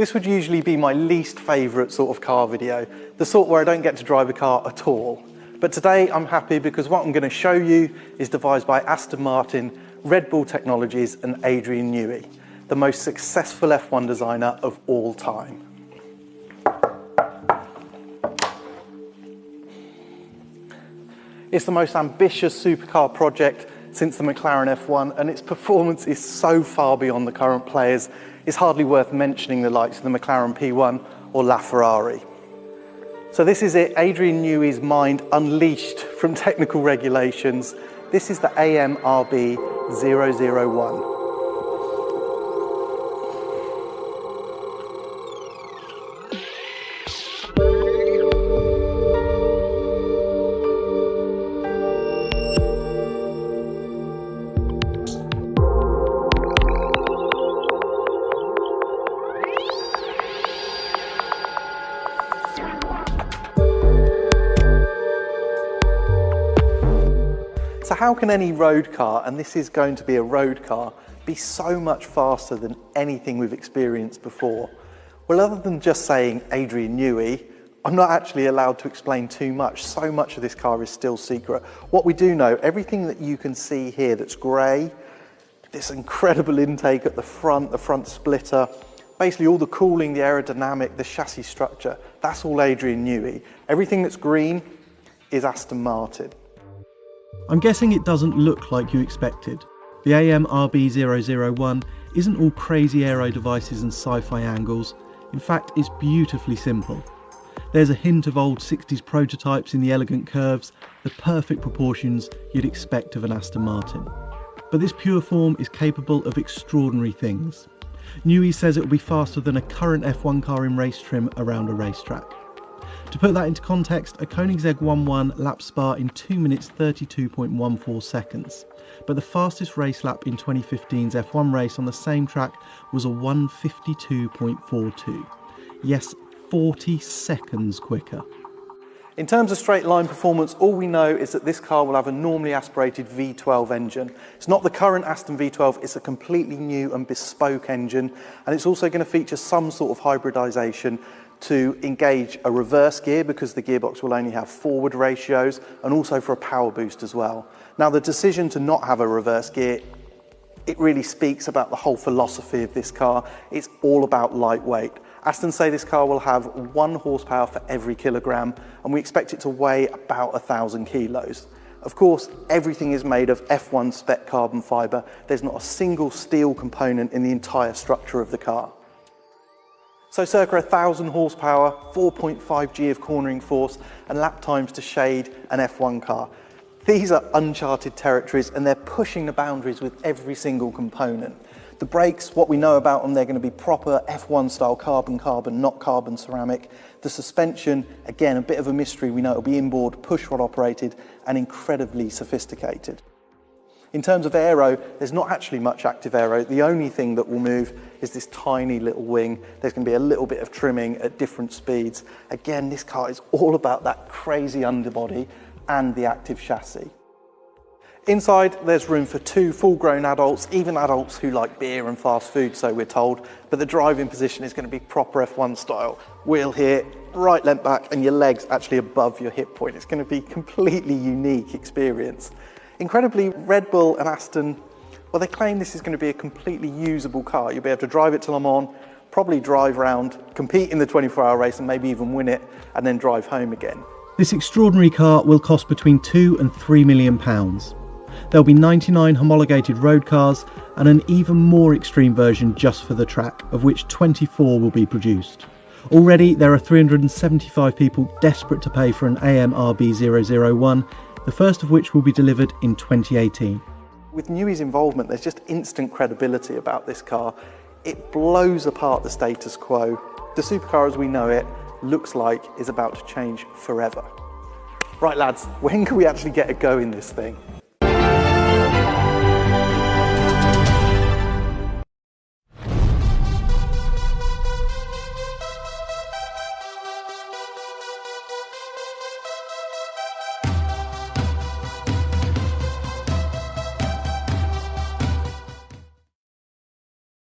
This would usually be my least favourite sort of car video, the sort where I don't get to drive a car at all. But today I'm happy because what I'm going to show you is devised by Aston Martin, Red Bull Technologies and Adrian Newey, the most successful F1 designer of all time. It's the most ambitious supercar project since the McLaren F1, and its performance is so far beyond the current players, it's hardly worth mentioning the likes of the McLaren P1 or LaFerrari. So this is it, Adrian Newey's mind unleashed from technical regulations. This is the Am-Rb 001. So how can any road car, and this is going to be a road car, be so much faster than anything we've experienced before? Well, other than just saying Adrian Newey, I'm not actually allowed to explain too much. So much of this car is still secret. What we do know, everything that you can see here that's grey, this incredible intake at the front splitter, basically all the cooling, the aerodynamic, the chassis structure, that's all Adrian Newey. Everything that's green is Aston Martin. I'm guessing it doesn't look like you expected. The Am-Rb 001 isn't all crazy aero devices and sci-fi angles. In fact, it's beautifully simple. There's a hint of old 60s prototypes in the elegant curves, the perfect proportions you'd expect of an Aston Martin. But this pure form is capable of extraordinary things. Newey says it will be faster than a current F1 car in race trim around a racetrack. To put that into context, a Koenigsegg 1-1 lapped Spa in 2 minutes 32.14 seconds. But the fastest race lap in 2015's F1 race on the same track was a 1:52.42. Yes, 40 seconds quicker. In terms of straight line performance, all we know is that this car will have a normally aspirated V12 engine. It's not the current Aston V12, it's a completely new and bespoke engine, and it's also going to feature some sort of hybridisation to engage a reverse gear because the gearbox will only have forward ratios, and also for a power boost as well. Now, the decision to not have a reverse gear, it really speaks about the whole philosophy of this car. It's all about lightweight. Aston say this car will have 1 horsepower for every kilogram, and we expect it to weigh about 1,000 kilos. Of course, everything is made of F1 spec carbon fibre. There's not a single steel component in the entire structure of the car. So circa 1,000 horsepower, 4.5 G of cornering force, and lap times to shade an F1 car. These are uncharted territories, and they're pushing the boundaries with every single component. The brakes, what we know about them, they're going to be proper F1 style carbon, not carbon ceramic. The suspension, again, a bit of a mystery. We know it'll be inboard, push rod operated, and incredibly sophisticated. In terms of aero, there's not actually much active aero. The only thing that will move is this tiny little wing. There's going to be a little bit of trimming at different speeds. Again, this car is all about that crazy underbody and the active chassis. Inside, there's room for 2 full-grown adults, even adults who like beer and fast food, so we're told, but the driving position is going to be proper F1 style. Wheel here, right leg back, and your legs actually above your hip point. It's going to be a completely unique experience. Incredibly, Red Bull and Aston, well, they claim this is going to be a completely usable car. You'll be able to drive it till I'm on, probably drive around, compete in the 24-hour race and maybe even win it, and then drive home again. This extraordinary car will cost between £2 and £3 million. There'll be 99 homologated road cars and an even more extreme version just for the track, of which 24 will be produced. Already, there are 375 people desperate to pay for an Am-Rb 001, the first of which will be delivered in 2018. With Newey's involvement, there's just instant credibility about this car. It blows apart the status quo. The supercar as we know it looks like is about to change forever. Right lads, when can we actually get a go in this thing?